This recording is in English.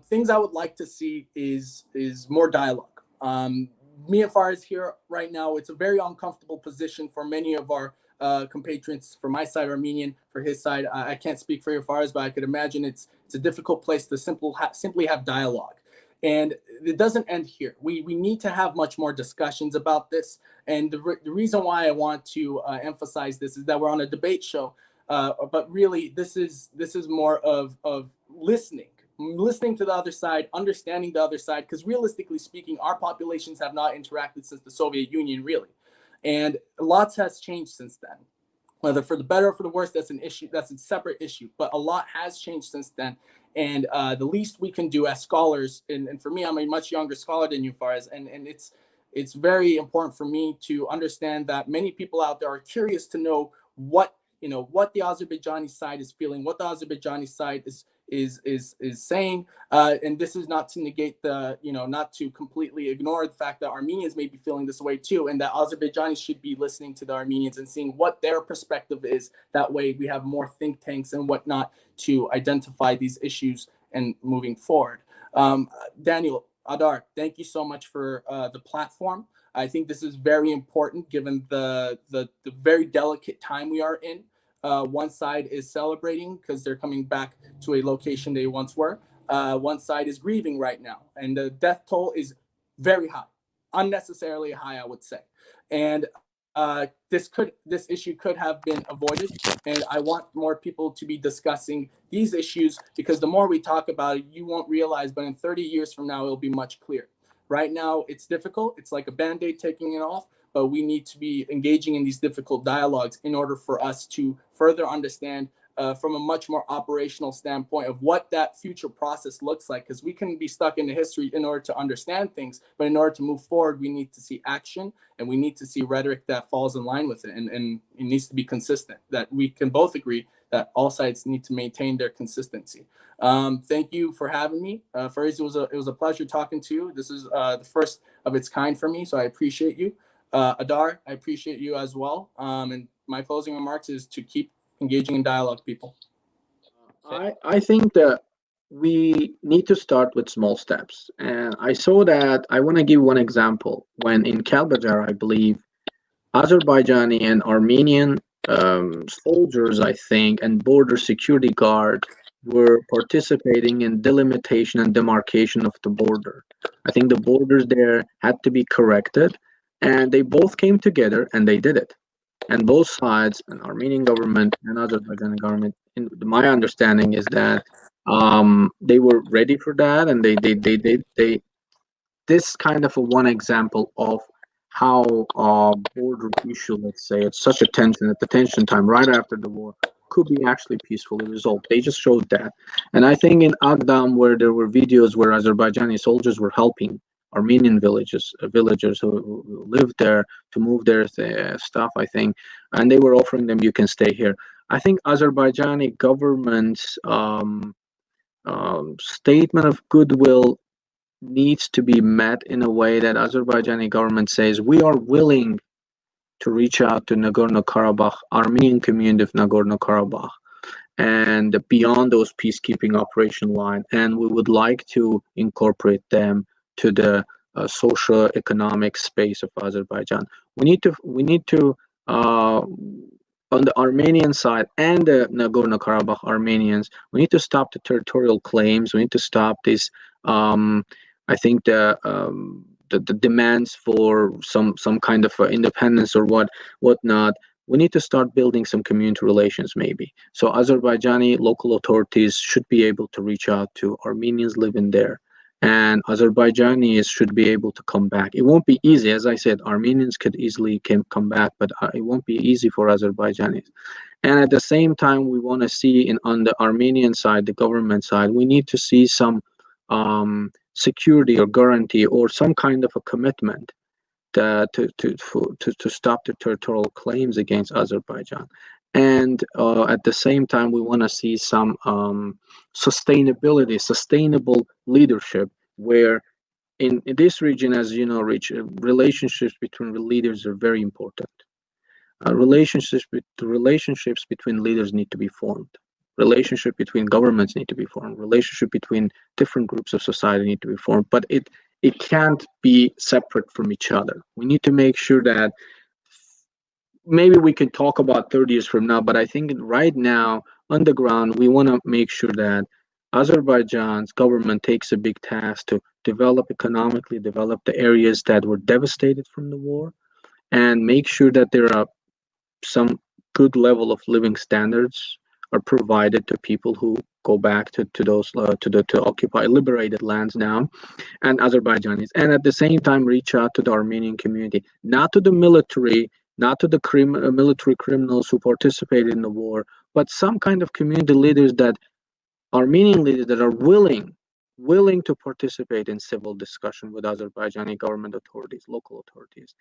Things I would like to see is more dialogue. Me and Faraz here right now, it's a very uncomfortable position for many of our compatriots. For my side, Armenian. For his side, I can't speak for your Faraz, but I could imagine it's a difficult place to simply have dialogue. And it doesn't end here. We need to have much more discussions about this. And the reason why I want to emphasize this is that we're on a debate show, but really this is more of listening to the other side, understanding the other side, because realistically speaking, our populations have not interacted since the Soviet Union, really. And lots has changed since then. Whether for the better or for the worse, that's an issue. That's a separate issue. But a lot has changed since then. And the least we can do as scholars, and for me, I'm a much younger scholar than you, Faraz, and it's very important for me to understand that many people out there are curious to know what the Azerbaijani side is feeling, what the Azerbaijani side is saying, and this is not to negate not to completely ignore the fact that Armenians may be feeling this way too, and that Azerbaijanis should be listening to the Armenians and seeing what their perspective is. That way, we have more think tanks and whatnot to identify these issues and moving forward. Daniel, Adar, thank you so much for the platform. I think this is very important given the very delicate time we are in. One side is celebrating because they're coming back to a location they once were. One side is grieving right now, and the death toll is very high, unnecessarily high, I would say. And this issue could have been avoided, and I want more people to be discussing these issues because the more we talk about it, you won't realize, but in 30 years from now, it'll be much clearer. Right now, it's difficult. It's like a band-aid taking it off, but we need to be engaging in these difficult dialogues in order for us to further understand from a much more operational standpoint of what that future process looks like. Because we can be stuck in the history in order to understand things, but in order to move forward, we need to see action and we need to see rhetoric that falls in line with it. And it needs to be consistent, that we can both agree that all sides need to maintain their consistency. Thank you for having me. Faraz, it was a pleasure talking to you. This is the first of its kind for me, so I appreciate you. Adar, I appreciate you as well. And my closing remarks is to keep engaging in dialogue, people. I think that we need to start with small steps. And I saw that I want to give one example. When in Kalbajar, I believe, Azerbaijani and Armenian soldiers, I think, and border security guard were participating in delimitation and demarcation of the border. I think the borders there had to be corrected, and they both came together and they did it. And both sides, an Armenian government and Azerbaijani government, in my understanding is that they were ready for that, and they this kind of a one example of how border issue, let's say, it's such a tension at the tension time right after the war, could be actually peacefully resolved. They just showed that. And I think in Agdam, where there were videos where Azerbaijani soldiers were helping Armenian villagers who lived there to move their stuff, I think, and they were offering them, you can stay here. I think Azerbaijani government's statement of goodwill needs to be met in a way that Azerbaijani government says we are willing to reach out to Nagorno-Karabakh, Armenian community of Nagorno-Karabakh, and beyond those peacekeeping operation line, and we would like to incorporate them to the socio-economic space of Azerbaijan. We need to on the Armenian side and the Nagorno-Karabakh Armenians, we need to stop the territorial claims. We need to stop this. I think the demands for some kind of independence or whatnot. We need to start building some community relations, maybe. So Azerbaijani local authorities should be able to reach out to Armenians living there, and Azerbaijanis should be able to come back. It won't be easy, as I said. Armenians could easily come back, but it won't be easy for Azerbaijanis. And at the same time, we want to see on the Armenian side, the government side, we need to see some security or guarantee or some kind of a commitment to stop the territorial claims against Azerbaijan. And at the same time, we want to see some sustainable leadership, where in this region, as you know, Rich, relationships between the leaders are very important. Relationships between leaders need to be formed. relationship between governments need to be formed, relationship between different groups of society need to be formed, but it can't be separate from each other. We need to make sure that maybe we can talk about 30 years from now, but I think right now on the ground, we want to make sure that Azerbaijan's government takes a big task to develop economically, develop the areas that were devastated from the war, and make sure that there are some good level of living standards are provided to people who go back to those to occupy liberated lands now, and Azerbaijanis, and at the same time reach out to the Armenian community, not to the military, not to the military criminals who participated in the war, but some kind of community leaders, that Armenian leaders that are willing to participate in civil discussion with Azerbaijani government authorities, local authorities,